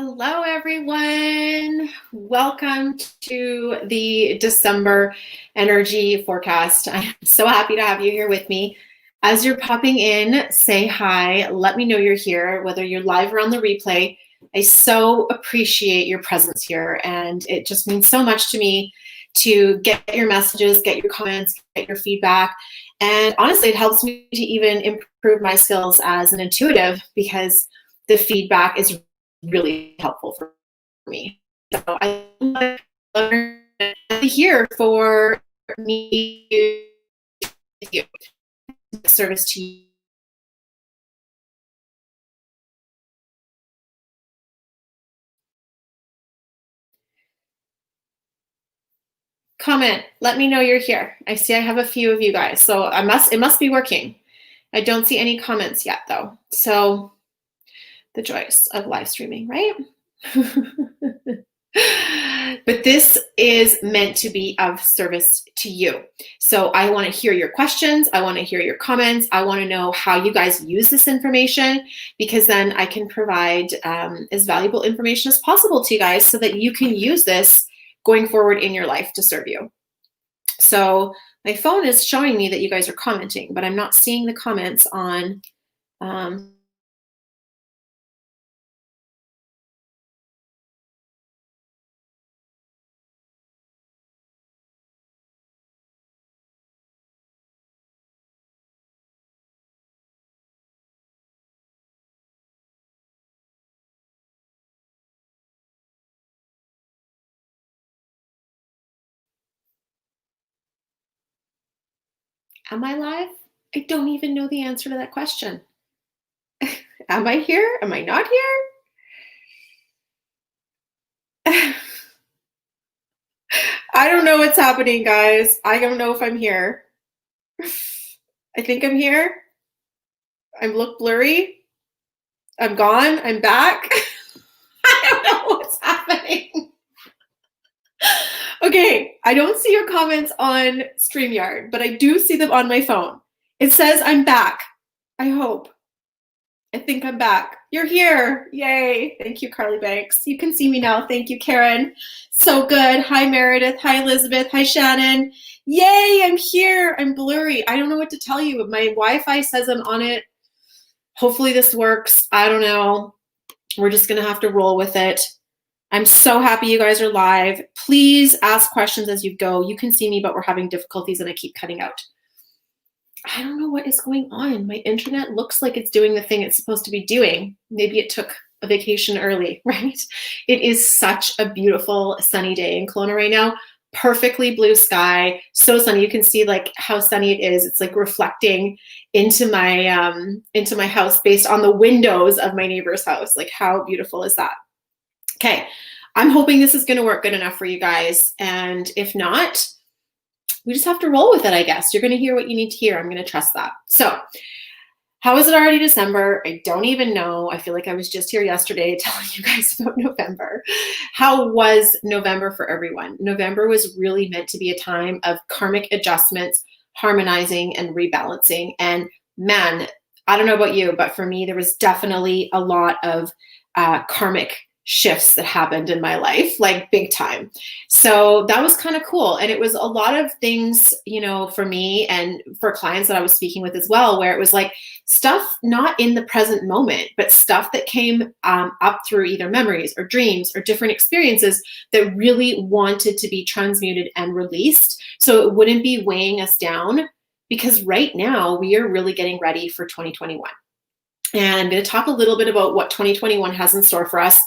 Hello, everyone. Welcome to the December energy forecast. I'm so happy to have you here with me. As you're popping in, say hi. Let me know you're here, whether you're live or on the replay. I so appreciate your presence here, and it just means so much to me to get your messages, get your comments, get your feedback. And honestly, it helps me to even improve my skills as an intuitive because the feedback is really helpful for me. So I love to hear for me you, service to you. Comment, let me know you're here. I see I have a few of you guys, so it must be working. I don't see any comments yet though. So the joys of live streaming, right? But this is meant to be of service to you. So I want to hear your questions. I want to hear your comments. I want to know how you guys use this information, because then I can provide as valuable information as possible to you guys so that you can use this going forward in your life to serve you. So my phone is showing me that you guys are commenting, but I'm not seeing the comments on Am I live? I don't even know the answer to that question. Am I here? Am I not here? I don't know what's happening, guys. I don't know if I'm here. I think I'm here. I look blurry. I'm gone. I'm back. I don't know what's happening. Okay, I don't see your comments on StreamYard, but I do see them on my phone. It says I'm back. I hope. I think I'm back. You're here. Yay. Thank you, Carly Banks. You can see me now. Thank you, Karen. So good. Hi, Meredith. Hi, Elizabeth. Hi, Shannon. Yay, I'm here. I'm blurry. I don't know what to tell you. My Wi-Fi says I'm on it. Hopefully this works. I don't know. We're just going to have to roll with it. I'm so happy you guys are live. Please ask questions as you go. You can see me, but we're having difficulties and I keep cutting out. I don't know what is going on. My internet looks like it's doing the thing it's supposed to be doing. Maybe it took a vacation early, right? It is such a beautiful sunny day in Kelowna right now. Perfectly blue sky, so sunny. You can see like how sunny it is. It's like reflecting into my house based on the windows of my neighbor's house. Like how beautiful is that? Okay, I'm hoping this is going to work good enough for you guys. And if not, we just have to roll with it, I guess. You're going to hear what you need to hear. I'm going to trust that. So how is it already December? I don't even know. I feel like I was just here yesterday telling you guys about November. How was November for everyone? November was really meant to be a time of karmic adjustments, harmonizing, and rebalancing. And man, I don't know about you, but for me, there was definitely a lot of karmic shifts that happened in my life, like big time. So that was kind of cool. And it was a lot of things, you know, for me and for clients that I was speaking with as well, where it was like stuff not in the present moment, but stuff that came up through either memories or dreams or different experiences that really wanted to be transmuted and released. So it wouldn't be weighing us down, because right now we are really getting ready for 2021. And I'm going to talk a little bit about what 2021 has in store for us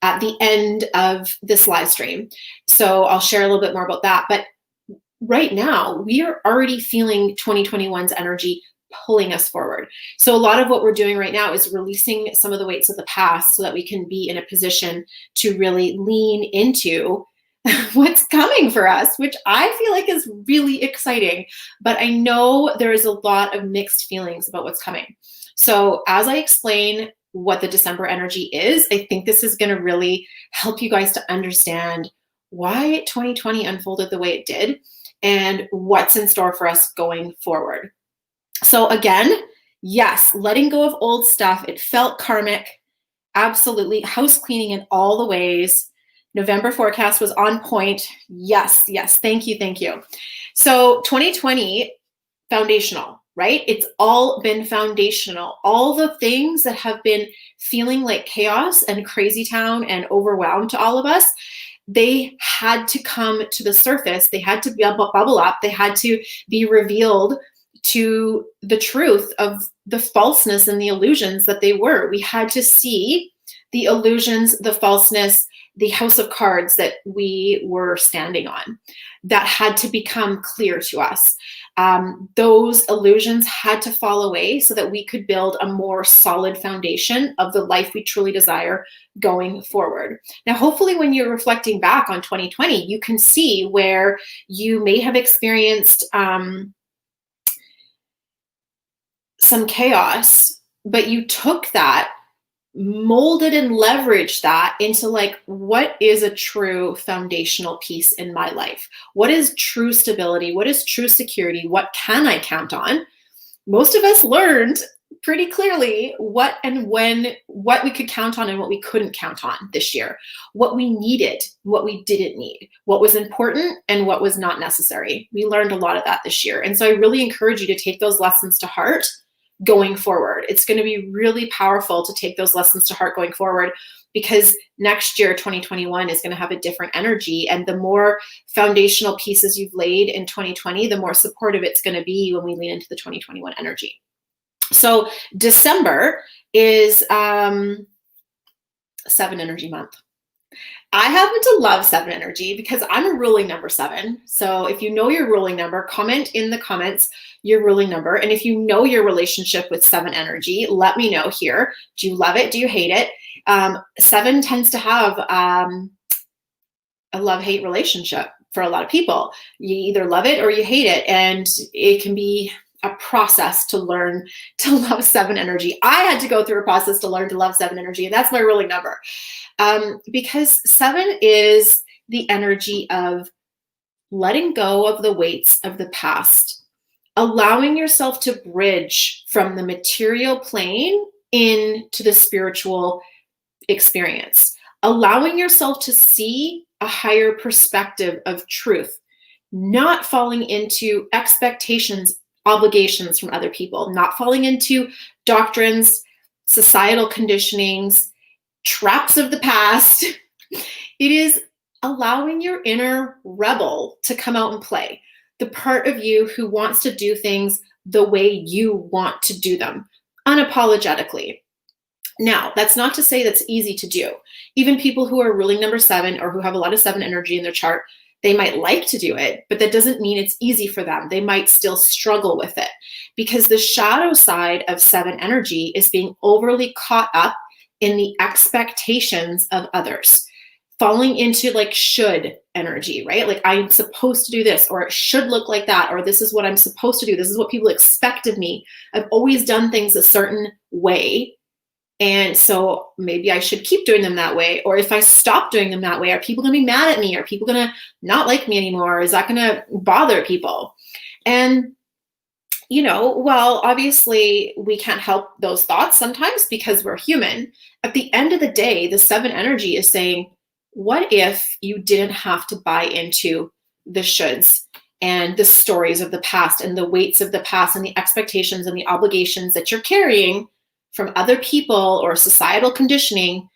at the end of this live stream. So I'll share a little bit more about that. But right now, we are already feeling 2021's energy pulling us forward. So a lot of what we're doing right now is releasing some of the weights of the past so that we can be in a position to really lean into what's coming for us, which I feel like is really exciting. But I know there is a lot of mixed feelings about what's coming. So as I explain what the December energy is, I think this is going to really help you guys to understand why 2020 unfolded the way it did and what's in store for us going forward. So again, yes, letting go of old stuff. It felt karmic. Absolutely. House cleaning in all the ways. November forecast was on point. Yes, yes. Thank you. Thank you. So 2020, foundational, right? It's all been foundational. All the things that have been feeling like chaos and crazy town and overwhelmed to all of us, they had to come to the surface. They had to bubble up. They had to be revealed to the truth of the falseness and the illusions that they were. We had to see the illusions, the falseness, the house of cards that we were standing on. That had to become clear to us. Those illusions had to fall away so that we could build a more solid foundation of the life we truly desire going forward. Now, hopefully when you're reflecting back on 2020, you can see where you may have experienced some chaos, but you took that, molded and leveraged that into like, what is a true foundational piece in my life? What is true stability? What is true security? What can I count on? Most of us learned pretty clearly what and when, what we could count on and what we couldn't count on this year, what we needed, what we didn't need, what was important and what was not necessary. We learned a lot of that this year. And so I really encourage you to take those lessons to heart going forward. It's going to be really powerful to take those lessons to heart going forward, because next year, 2021, is going to have a different energy. And the more foundational pieces you've laid in 2020, the more supportive it's going to be when we lean into the 2021 energy. So December is 7 energy month. I happen to love 7 energy because I'm a ruling number 7. So if you know your ruling number, comment in the comments your ruling number. And if you know your relationship with 7 energy, let me know here. Do you love it? Do you hate it? 7 tends to have a love-hate relationship for a lot of people. You either love it or you hate it. And it can be a process to learn to love 7 energy. I had to go through a process to learn to love 7 energy, and that's my ruling number. Because 7 is the energy of letting go of the weights of the past, allowing yourself to bridge from the material plane into the spiritual experience, allowing yourself to see a higher perspective of truth, not falling into expectations, obligations from other people, not falling into doctrines, societal conditionings, traps of the past. It is allowing your inner rebel to come out and play, the part of you who wants to do things the way you want to do them, unapologetically. Now, that's not to say that's easy to do. Even people who are ruling number 7 or who have a lot of 7 energy in their chart, they might like to do it, but that doesn't mean it's easy for them. They might still struggle with it, because the shadow side of 7 energy is being overly caught up in the expectations of others, falling into like should energy, right? Like I'm supposed to do this, or it should look like that, or this is what I'm supposed to do. This is what people expect of me. I've always done things a certain way. And so maybe I should keep doing them that way. Or if I stop doing them that way, are people going to be mad at me? Are people going to not like me anymore? Is that going to bother people? And well, obviously we can't help those thoughts sometimes because we're human. At the end of the day, the 7 energy is saying, what if you didn't have to buy into the shoulds and the stories of the past and the weights of the past and the expectations and the obligations that you're carrying from other people or societal conditioning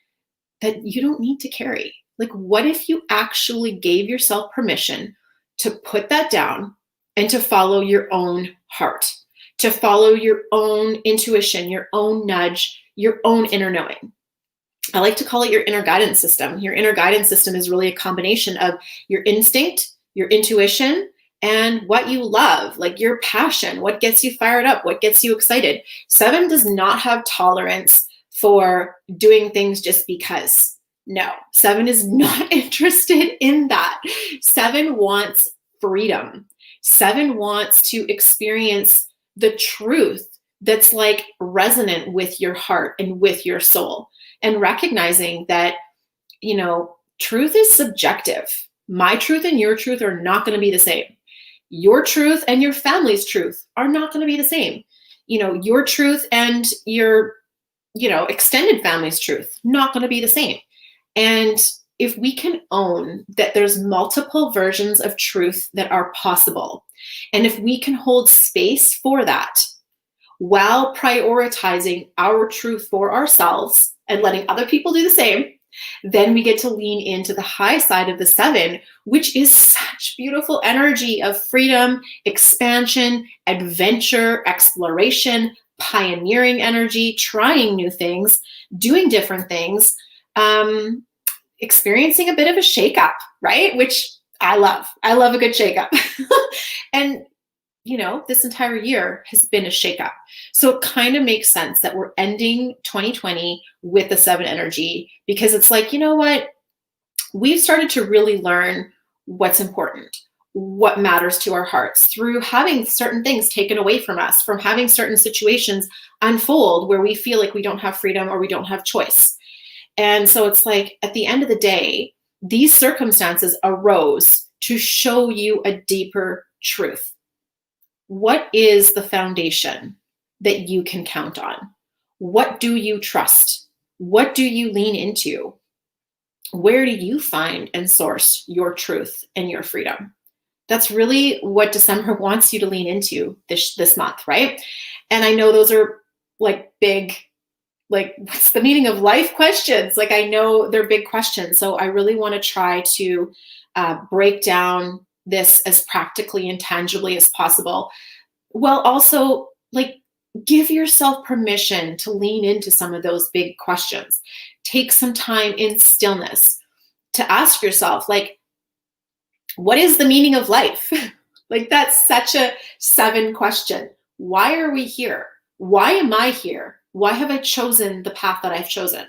that you don't need to carry? Like, what if you actually gave yourself permission to put that down and to follow your own heart, to follow your own intuition, your own nudge, your own inner knowing? I like to call it your inner guidance system. Your inner guidance system is really a combination of your instinct, your intuition, and what you love, like your passion, what gets you fired up, what gets you excited. 7 does not have tolerance for doing things just because. No, 7 is not interested in that. 7 wants freedom. 7 wants to experience the truth that's like resonant with your heart and with your soul, and recognizing that, truth is subjective. My truth and your truth are not going to be the same. Your truth and your family's truth are not going to be the same. Your truth and your extended family's truth, not going to be the same. And if we can own that there's multiple versions of truth that are possible, and if we can hold space for that while prioritizing our truth for ourselves and letting other people do the same, then we get to lean into the high side of the 7, which is such beautiful energy of freedom, expansion, adventure, exploration, pioneering energy, trying new things, doing different things, experiencing a bit of a shakeup, right? Which I love. I love a good shakeup. And this entire year has been a shakeup. So it kind of makes sense that we're ending 2020 with the 7 energy, because it's like, you know what? We've started to really learn what's important, what matters to our hearts through having certain things taken away from us, from having certain situations unfold where we feel like we don't have freedom or we don't have choice. And so it's like, at the end of the day, these circumstances arose to show you a deeper truth. What is the foundation that you can count on? What do you trust? What do you lean into? Where do you find and source your truth and your freedom? That's really what December wants you to lean into this month, right? And I know those are like big, like, what's the meaning of life questions? Like, I know they're big questions. So I really want to try to break down this as practically and tangibly as possible, while also like give yourself permission to lean into some of those big questions. Take some time in stillness to ask yourself, like, what is the meaning of life? Like, that's such a 7 question. Why are we here? Why am I here? Why have I chosen the path that I've chosen?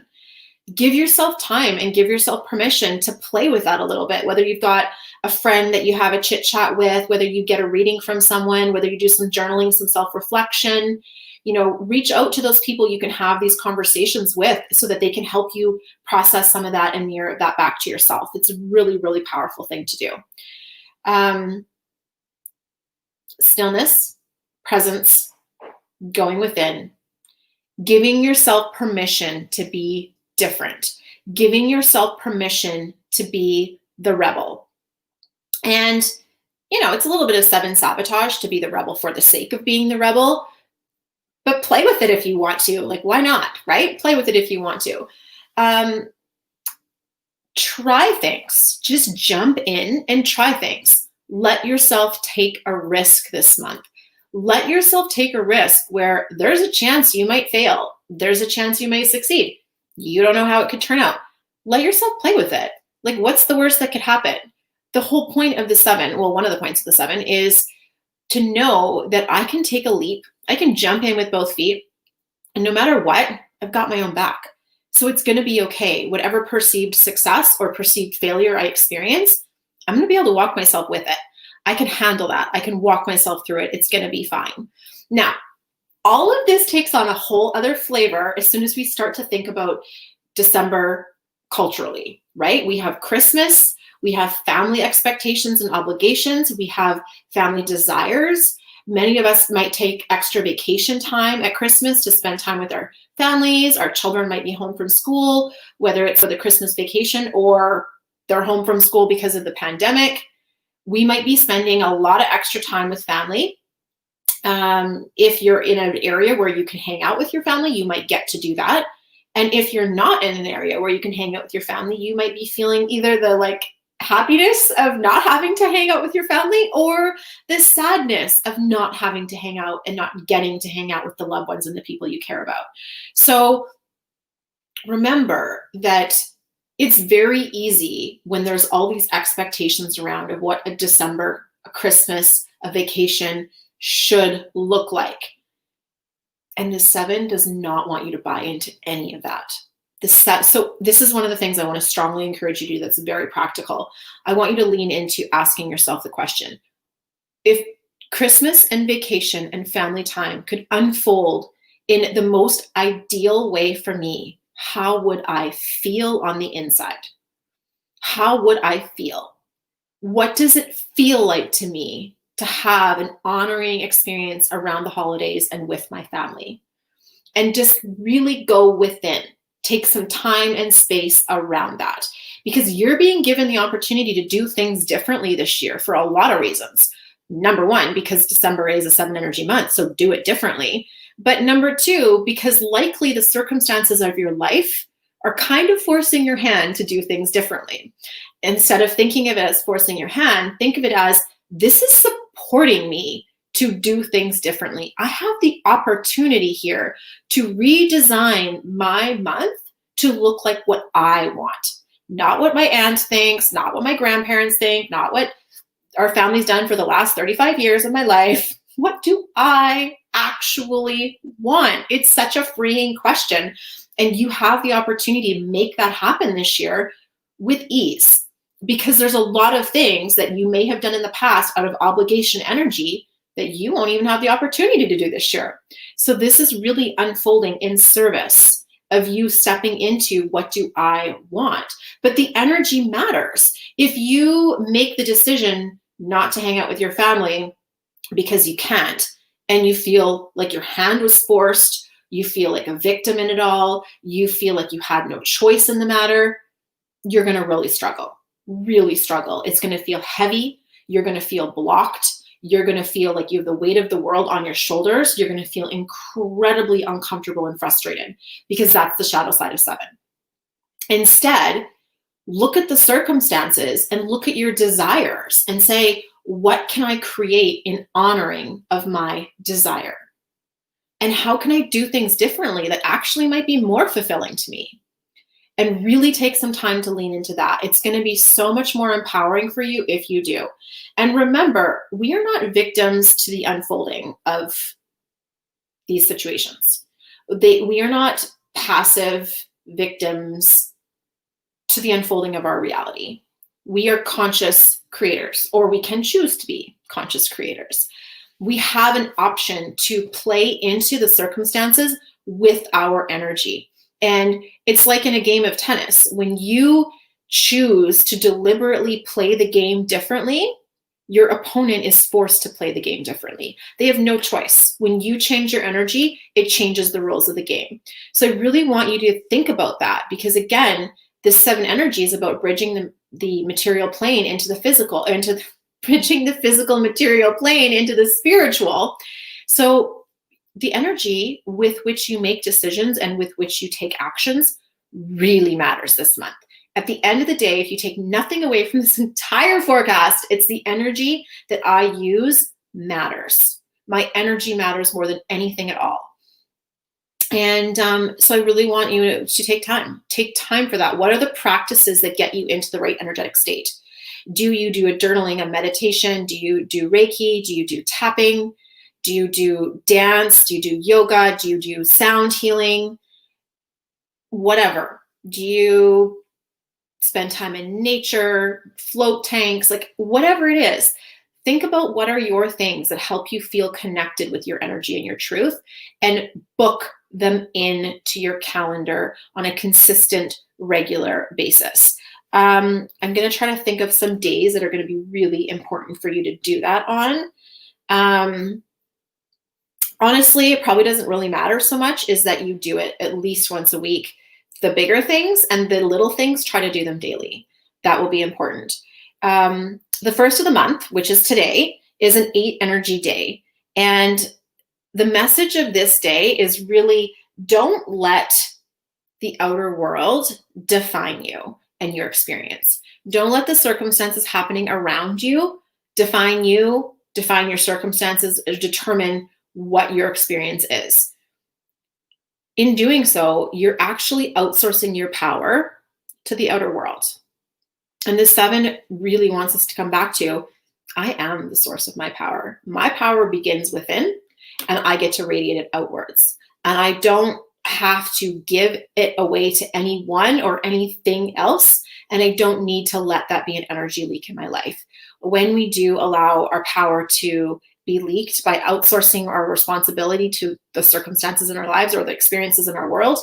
Give yourself time and give yourself permission to play with that a little bit, whether you've got a friend that you have a chit chat with, whether you get a reading from someone, whether you do some journaling, some self-reflection, reach out to those people you can have these conversations with so that they can help you process some of that and mirror that back to yourself. It's a really, really powerful thing to do. Stillness, presence, going within, giving yourself permission to be different, giving yourself permission to be the rebel. And, it's a little bit of 7 sabotage to be the rebel for the sake of being the rebel, but play with it if you want to. Like, why not, right? Play with it if you want to. Try things. Just jump in and try things. Let yourself take a risk this month. Let yourself take a risk where there's a chance you might fail. There's a chance you may succeed. You don't know how it could turn out. Let yourself play with it. Like, what's the worst that could happen? The whole point of the 7, well, one of the points of the 7 is to know that I can take a leap. I can jump in with both feet. And no matter what, I've got my own back. So it's going to be okay. Whatever perceived success or perceived failure I experience, I'm going to be able to walk myself with it. I can handle that. I can walk myself through it. It's going to be fine. Now, all of this takes on a whole other flavor as soon as we start to think about December culturally, right? We have Christmas, we have family expectations and obligations, we have family desires. Many of us might take extra vacation time at Christmas to spend time with our families. Our children might be home from school, whether it's for the Christmas vacation or they're home from school because of the pandemic. We might be spending a lot of extra time with family. If you're in an area where you can hang out with your family, you might get to do that. And if you're not in an area where you can hang out with your family, you might be feeling either the happiness of not having to hang out with your family or the sadness of not having to hang out and not getting to hang out with the loved ones and the people you care about. So remember that it's very easy when there's all these expectations around of what a December, a Christmas, a vacation should look like. And the 7 does not want you to buy into any of that. So this is one of the things I want to strongly encourage you to do that's very practical. I want you to lean into asking yourself the question, if Christmas and vacation and family time could unfold in the most ideal way for me, how would I feel on the inside? How would I feel? What does it feel like to me to have an honoring experience around the holidays and with my family? and just really go within. Take some time and space around that, because you're being given the opportunity to do things differently this year for a lot of reasons. Number one, because December is a 7 energy month, so do it differently. But number two, because likely the circumstances of your life are kind of forcing your hand to do things differently. Instead of thinking of it as forcing your hand, think of it as, this is supporting me to do things differently. I have the opportunity here to redesign my month to look like what I want. Not what my aunt thinks, not what my grandparents think, not what our family's done for the last 35 years of my life. What do I actually want? It's such a freeing question. And you have the opportunity to make that happen this year with ease, because there's a lot of things that you may have done in the past out of obligation energy that you won't even have the opportunity to do this year. So this is really unfolding in service of you stepping into, what do I want? But the energy matters. If you make the decision not to hang out with your family because you can't, and you feel like your hand was forced, you feel like a victim in it all, you feel like you had no choice in the matter, you're going to really struggle, really struggle. It's going to feel heavy. You're going to feel blocked. You're going to feel like you have the weight of the world on your shoulders. You're going to feel incredibly uncomfortable and frustrated, because that's the shadow side of 7. Instead, look at the circumstances and look at your desires and say, what can I create in honoring of my desire? And how can I do things differently that actually might be more fulfilling to me? And really take some time to lean into that. It's going to be so much more empowering for you if you do. And remember, we are not victims to the unfolding of these situations. We are not passive victims to the unfolding of our reality. We are conscious creators, or we can choose to be conscious creators. We have an option to play into the circumstances with our energy. And it's like in a game of tennis. When you choose to deliberately play the game differently, your opponent is forced to play the game differently. They have no choice. When you change your energy, it changes the rules of the game. So I really want you to think about that, because again, this 7 energy is about bridging the material plane into the physical, bridging the physical material plane into the spiritual. So the energy with which you make decisions and with which you take actions really matters this month. At the end of the day, if you take nothing away from this entire forecast, it's the energy that I use matters. My energy matters more than anything at all. And so I really want you to take time. Take time for that. What are the practices that get you into the right energetic state? Do you do a journaling, a meditation? Do you do Reiki? Do you do tapping? Do you do dance? Do you do yoga? Do you do sound healing? Whatever. Do you spend time in nature, float tanks, like whatever it is? Think about what are your things that help you feel connected with your energy and your truth, and book them into your calendar on a consistent, regular basis. I'm going to try to think of some days that are going to be really important for you to do that on. Honestly, it probably doesn't really matter so much, is that you do it at least once a week. The bigger things and the little things, try to do them daily. That will be important. The first of the month, which is today, is an 8 energy day. And the message of this day is really, don't let the outer world define you and your experience. Don't let the circumstances happening around you define you, define your circumstances, or determine what your experience is. In doing so, you're actually outsourcing your power to the outer world. And this 7 really wants us to come back to, I am the source of my power. My power begins within, and I get to radiate it outwards. And I don't have to give it away to anyone or anything else. And I don't need to let that be an energy leak in my life. When we do allow our power to be leaked by outsourcing our responsibility to the circumstances in our lives or the experiences in our world,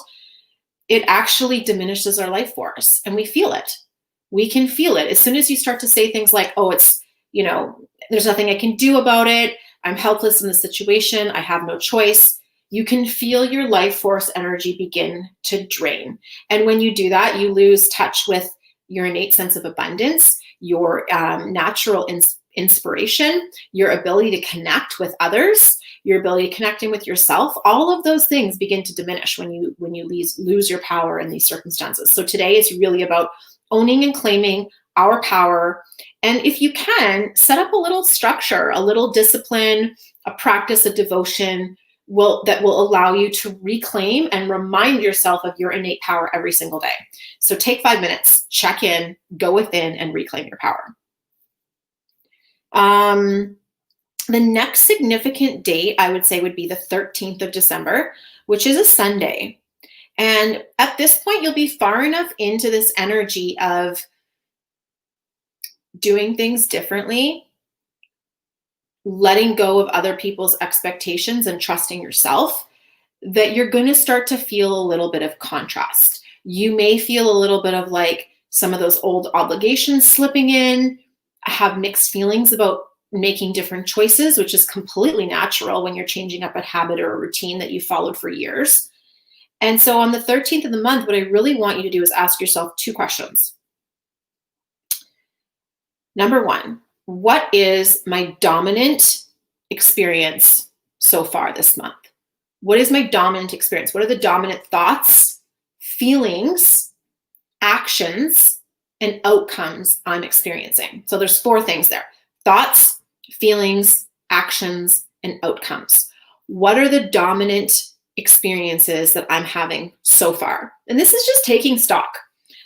it actually diminishes our life force, and we feel it. We can feel it. As soon as you start to say things like, oh, it's, there's nothing I can do about it. I'm helpless in the situation. I have no choice. you can feel your life force energy begin to drain. And when you do that, you lose touch with your innate sense of abundance, your natural inspiration, your ability to connect with others, your ability to connecting with yourself. All of those things begin to diminish when you lose your power in these circumstances. So today is really about owning and claiming our power. And if you can, set up a little structure, a little discipline, a practice, a devotion that will allow you to reclaim and remind yourself of your innate power every single day. So take 5 minutes, check in, go within, and reclaim your power. The next significant date, I would say, would be the 13th of December, which is a Sunday. And at this point, you'll be far enough into this energy of doing things differently, letting go of other people's expectations and trusting yourself, that you're going to start to feel a little bit of contrast. You may feel a little bit of like some of those old obligations slipping in, have mixed feelings about making different choices, which is completely natural when you're changing up a habit or a routine that you followed for years. And so on the 13th of the month, what I really want you to do is ask yourself 2 questions. Number 1, what is my dominant experience so far this month? What is my dominant experience? What are the dominant thoughts, feelings, actions, and outcomes I'm experiencing? So there's 4 things there: thoughts, feelings, actions, and outcomes. What are the dominant experiences that I'm having so far? And this is just taking stock.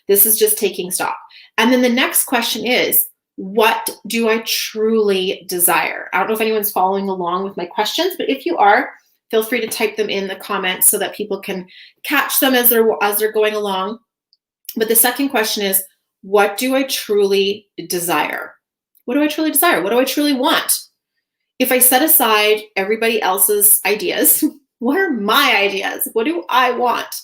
And then the next question is, what do I truly desire? I don't know if anyone's following along with my questions, but if you are, feel free to type them in the comments so that people can catch them as they're going along. But the second question is, what do I truly desire? What do I truly desire? What do I truly want? If I set aside everybody else's ideas, what are my ideas? What do I want?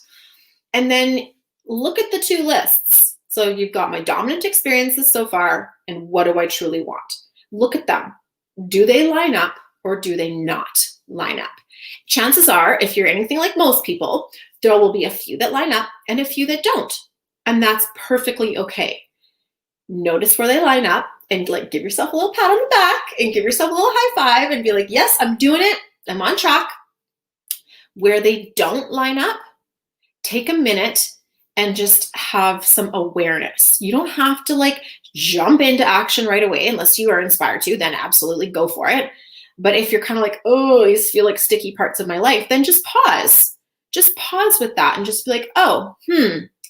And then look at the 2 lists. So you've got my dominant experiences so far, and what do I truly want? Look at them. Do they line up or do they not line up? Chances are, if you're anything like most people, there will be a few that line up and a few that don't. And that's perfectly okay. Notice where they line up and give yourself a little pat on the back and give yourself a little high five and be like, yes, I'm doing it. I'm on track. Where they don't line up, take a minute and just have some awareness. You don't have to jump into action right away unless you are inspired to, then absolutely go for it. But if you're kind of like, oh, these feel like sticky parts of my life, then just pause. Just pause with that and just be like, oh,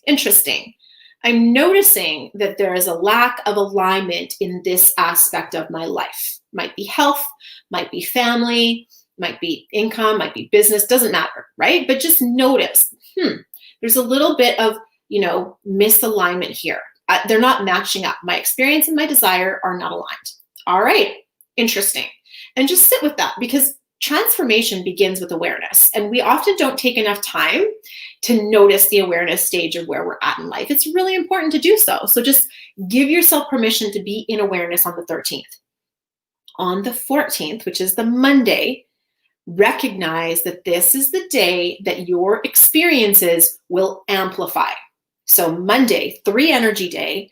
interesting. I'm noticing that there is a lack of alignment in this aspect of my life. Might be health, might be family, might be income, might be business, doesn't matter, right? But just notice, there's a little bit of, misalignment here. They're not matching up. My experience and my desire are not aligned. All right, interesting. And just sit with that, because transformation begins with awareness. And we often don't take enough time to notice the awareness stage of where we're at in life. It's really important to do so. So just give yourself permission to be in awareness on the 13th. On the 14th, which is the Monday, recognize that this is the day that your experiences will amplify. So Monday, 3 energy day,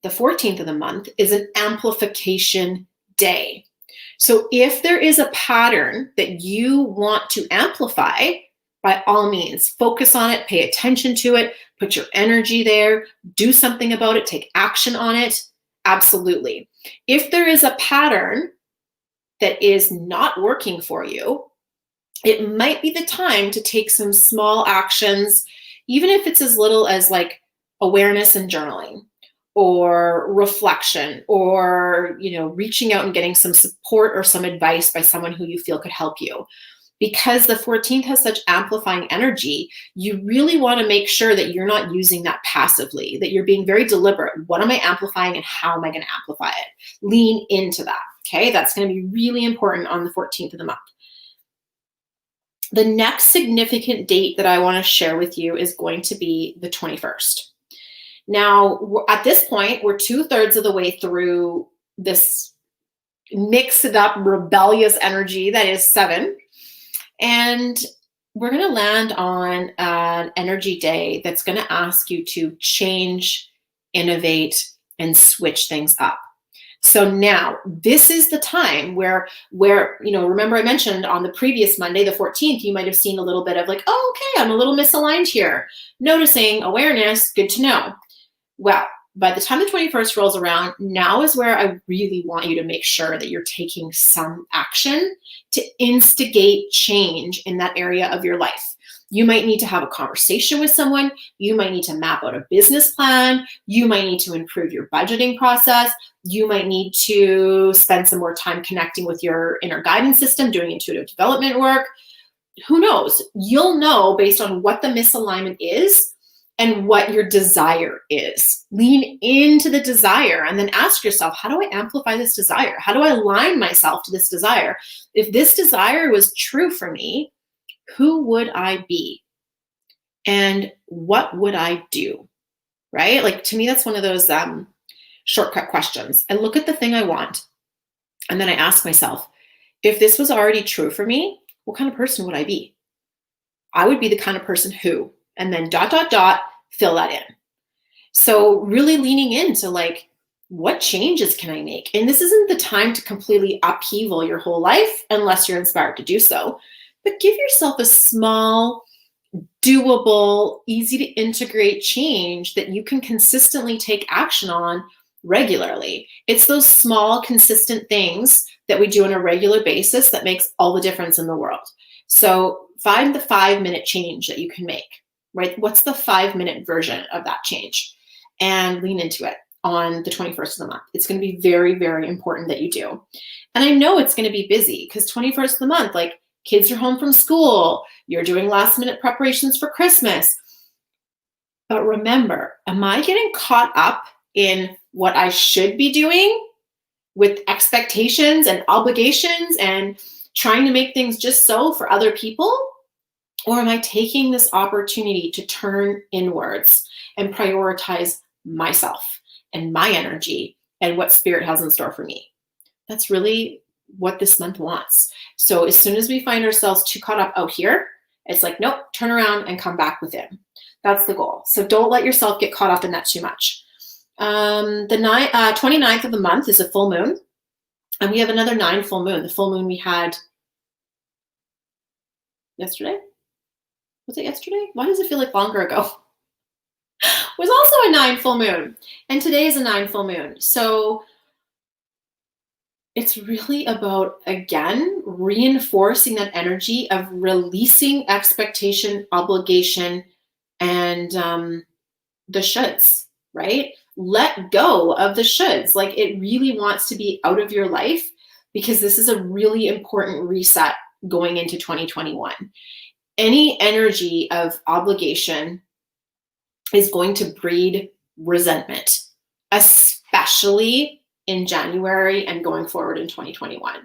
the 14th of the month, is an amplification day. So if there is a pattern that you want to amplify, by all means, focus on it, pay attention to it, put your energy there, do something about it, take action on it. Absolutely. If there is a pattern that is not working for you, it might be the time to take some small actions, even if it's as little as awareness and journaling, or reflection, or reaching out and getting some support or some advice by someone who you feel could help you. Because the 14th has such amplifying energy, you really want to make sure that you're not using that passively, that you're being very deliberate. What am I amplifying and how am I going to amplify it? Lean into that, okay? That's going to be really important on the 14th of the month. The next significant date that I want to share with you is going to be the 21st. Now, at this point, we're 2/3 of the way through this mixed up, rebellious energy that is 7. And we're going to land on an energy day that's going to ask you to change, innovate, and switch things up. So now this is the time where, remember I mentioned on the previous Monday, the 14th, you might have seen a little bit of like, oh, okay, I'm a little misaligned here. Noticing, awareness, good to know. Well, by the time the 21st rolls around, now is where I really want you to make sure that you're taking some action to instigate change in that area of your life. You might need to have a conversation with someone. You might need to map out a business plan. You might need to improve your budgeting process. You might need to spend some more time connecting with your inner guidance system, doing intuitive development work. Who knows? You'll know based on what the misalignment is and what your desire is. Lean into the desire and then ask yourself, how do I amplify this desire? How do I align myself to this desire? If this desire was true for me, who would I be? And what would I do? Right? Like, to me, that's one of those shortcut questions. I look at the thing I want, and then I ask myself, if this was already true for me, what kind of person would I be? I would be the kind of person who, and then ... fill that in. So really leaning into like, what changes can I make? And this isn't the time to completely upheaval your whole life unless you're inspired to do so. But give yourself a small, doable, easy to integrate change that you can consistently take action on regularly. It's those small, consistent things that we do on a regular basis that makes all the difference in the world. So find the 5-minute change that you can make, right? What's the 5-minute version of that change? And lean into it on the 21st of the month. It's going to be very, very important that you do. And I know it's going to be busy because 21st of the month, like, kids are home from school, you're doing last minute preparations for Christmas. But remember, am I getting caught up in what I should be doing with expectations and obligations and trying to make things just so for other people? Or am I taking this opportunity to turn inwards and prioritize myself and my energy and what spirit has in store for me? That's really what this month wants. So as soon as we find ourselves too caught up out here, it's like, nope, turn around and come back within. That's the goal. So don't let yourself get caught up in that too much. The 29th of the month is a full moon. And we have another 9 full moon. The full moon we had yesterday. Was it yesterday? Why does it feel like longer ago? It was also a 9 full moon. And today is a 9 full moon. So it's really about, again, reinforcing that energy of releasing expectation, obligation, and the shoulds, right? Let go of the shoulds. Like, it really wants to be out of your life because this is a really important reset going into 2021. Any energy of obligation is going to breed resentment, especially in January and going forward in 2021.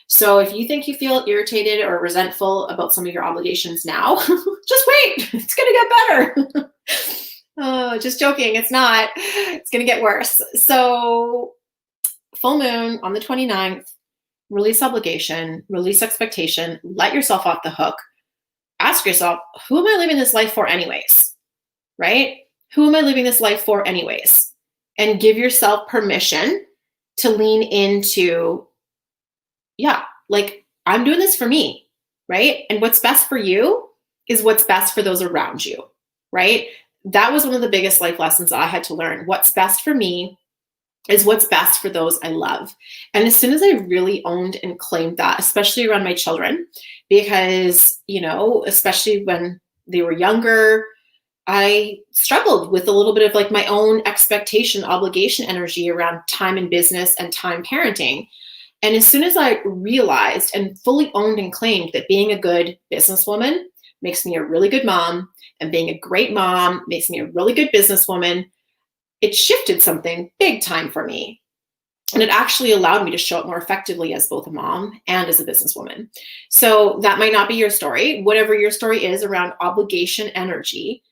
So if you think you feel irritated or resentful about some of your obligations now, just wait, it's gonna get better. Oh, just joking, it's not, it's gonna get worse. So full moon on the 29th, release obligation, release expectation, let yourself off the hook. Ask yourself, who am I living this life for anyways, right? Who am I living this life for anyways? And give yourself permission to lean into, yeah, like, I'm doing this for me, right? And what's best for you is what's best for those around you, right? That was one of the biggest life lessons I had to learn. What's best for me is what's best for those I love. And as soon as I really owned and claimed that, especially around my children, because, especially when they were younger, I struggled with a little bit of like my own expectation, obligation energy around time in business and time parenting. And as soon as I realized and fully owned and claimed that being a good businesswoman makes me a really good mom, and being a great mom makes me a really good businesswoman, it shifted something big time for me. And it actually allowed me to show up more effectively as both a mom and as a businesswoman. So that might not be your story. Whatever your story is around obligation energy,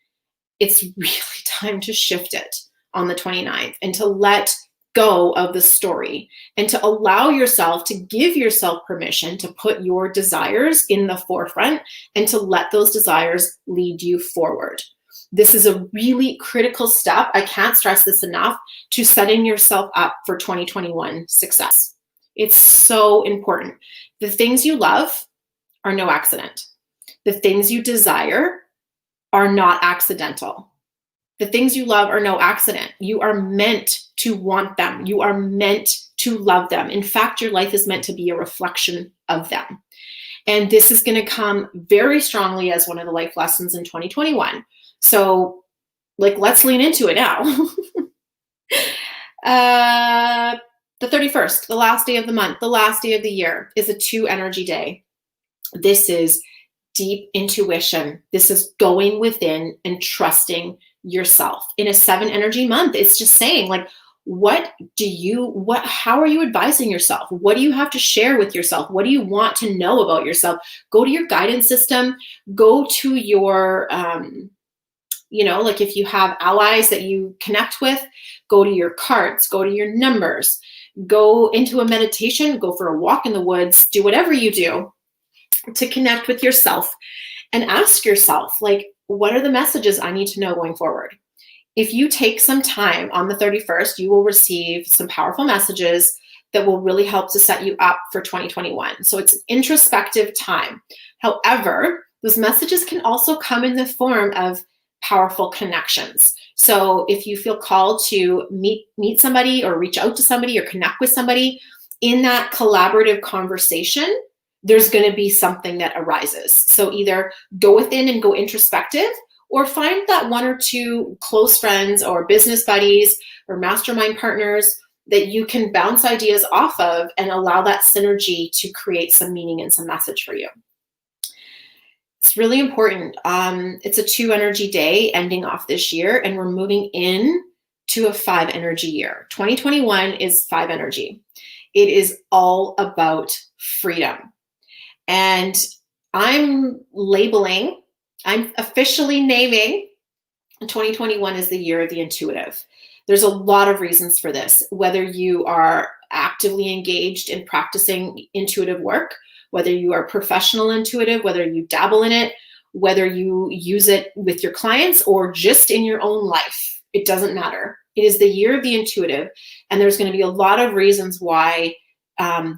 it's really time to shift it on the 29th and to let go of the story and to allow yourself to give yourself permission to put your desires in the forefront and to let those desires lead you forward. This is a really critical step. I can't stress this enough to setting yourself up for 2021 success. It's so important. The things you love are no accident. The things you desire are not accidental. The things you love are no accident. You are meant to want them. You are meant to love them. In fact, your life is meant to be a reflection of them. And this is going to come very strongly as one of the life lessons in 2021. So, let's lean into it now. The 31st, the last day of the month, the last day of the year, is a 2 energy day. This is deep intuition. This is going within and trusting yourself. In a 7 energy month, it's just saying, how are you advising yourself? What do you have to share with yourself? What do you want to know about yourself? Go to your guidance system, go to your, if you have allies that you connect with, go to your cards, go to your numbers, go into a meditation, go for a walk in the woods, do whatever you do to connect with yourself and ask yourself, what are the messages I need to know going forward? If you take some time on the 31st, you will receive some powerful messages that will really help to set you up for 2021. So it's an introspective time. However, those messages can also come in the form of powerful connections. So if you feel called to meet somebody or reach out to somebody or connect with somebody, in that collaborative conversation, there's going to be something that arises. So either go within and go introspective, or find that 1 or 2 close friends or business buddies or mastermind partners that you can bounce ideas off of and allow that synergy to create some meaning and some message for you. It's really important. It's a 2 energy day ending off this year, and we're moving in to a 5 energy year. 2021 is 5 energy. It is all about freedom. And I'm officially naming 2021 as the year of the intuitive. There's a lot of reasons for this, whether you are actively engaged in practicing intuitive work, whether you are professional intuitive, whether you dabble in it, whether you use it with your clients or just in your own life. It doesn't matter. It is the year of the intuitive, and there's going to be a lot of reasons why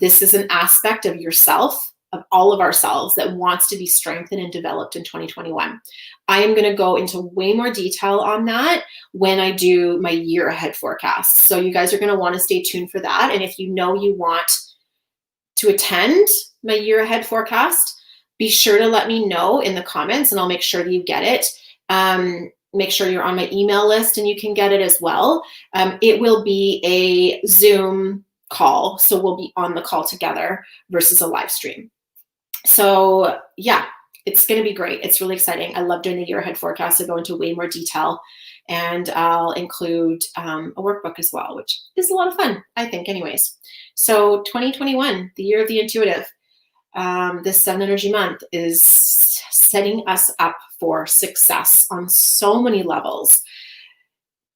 this is an aspect of yourself, of all of ourselves, that wants to be strengthened and developed in 2021. I am going to go into way more detail on that when I do my year ahead forecast. So you guys are going to want to stay tuned for that. And if you want to attend my year ahead forecast, be sure to let me know in the comments and I'll make sure that you get it. Make sure you're on my email list and you can get it as well. It will be a Zoom call, so we'll be on the call together versus a live stream. So yeah, it's going to be great. It's really exciting. I love doing the year ahead forecast. I go into way more detail, and I'll include a workbook as well, which is a lot of fun, I think, anyways. So 2021, the year of the intuitive, this 7 energy month is setting us up for success on so many levels.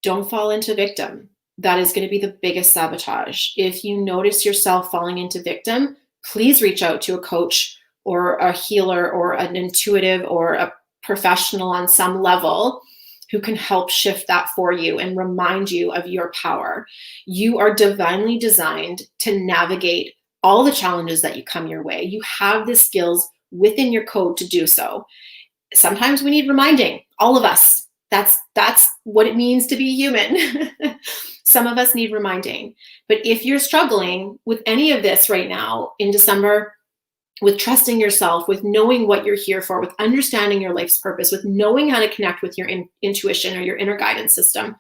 Don't fall into victim. That is going to be the biggest sabotage. If you notice yourself falling into victim, please reach out to a coach or a healer or an intuitive or a professional on some level who can help shift that for you and remind you of your power. You are divinely designed to navigate all the challenges that you come your way. You have the skills within your code to do so. Sometimes we need reminding, all of us. That's what it means to be human. Some of us need reminding. But if you're struggling with any of this right now in December, with trusting yourself, with knowing what you're here for, with understanding your life's purpose, with knowing how to connect with your intuition or your inner guidance system,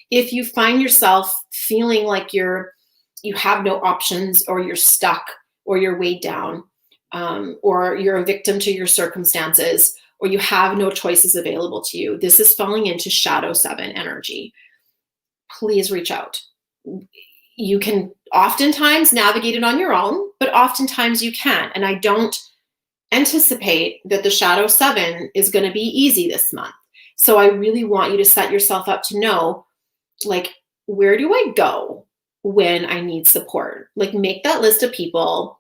if you find yourself feeling like you have no options, or you're stuck, or you're weighed down, or you're a victim to your circumstances, or you have no choices available to you, this is falling into Shadow 7 energy. Please reach out. You can oftentimes navigate it on your own, but oftentimes you can't. And I don't anticipate that the Shadow 7 is going to be easy this month. So I really want you to set yourself up to know, like, where do I go? when I need support. Like, make that list of people,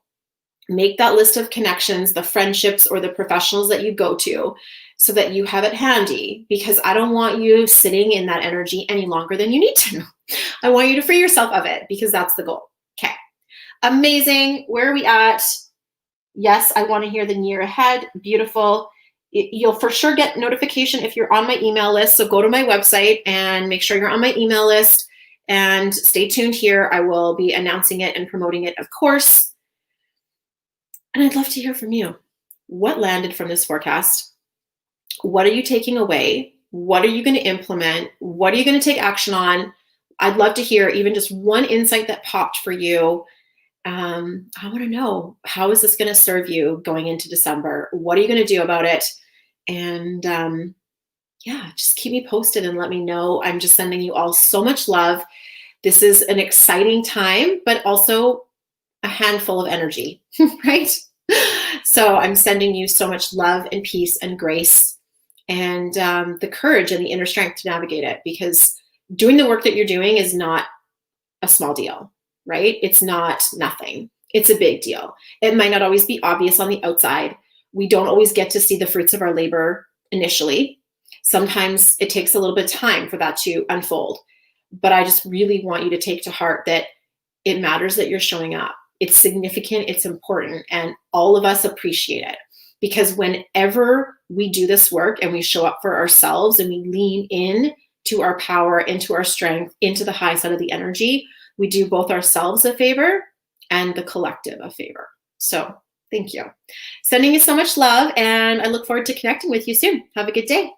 make that list of connections, the friendships or the professionals that you go to, so that you have it handy, because I don't want you sitting in that energy any longer than you need to. I want you to free yourself of it, because that's the goal. Okay. Amazing. Where are we at? Yes, I want to hear the year ahead. Beautiful. You'll for sure get notification if you're on my email list. So go to my website and make sure you're on my email list, and stay tuned here. I will be announcing it and promoting it, of course. And I'd love to hear from you. What landed from this forecast? What are you taking away? What are you going to implement? What are you going to take action on? I'd love to hear even just one insight that popped for you. I want to know, how is this going to serve you going into December? What are you going to do about it? And yeah, just keep me posted and let me know. I'm just sending you all so much love. This is an exciting time, but also a handful of energy, right? So I'm sending you so much love and peace and grace, and the courage and the inner strength to navigate it, because doing the work that you're doing is not a small deal, right? It's not nothing. It's a big deal. It might not always be obvious on the outside. We don't always get to see the fruits of our labor initially. Sometimes it takes a little bit of time for that to unfold. But I just really want you to take to heart that it matters that you're showing up. It's significant, it's important, and all of us appreciate it. Because whenever we do this work and we show up for ourselves and we lean in to our power, into our strength, into the high side of the energy, we do both ourselves a favor and the collective a favor. So thank you. Sending you so much love, and I look forward to connecting with you soon. Have a good day.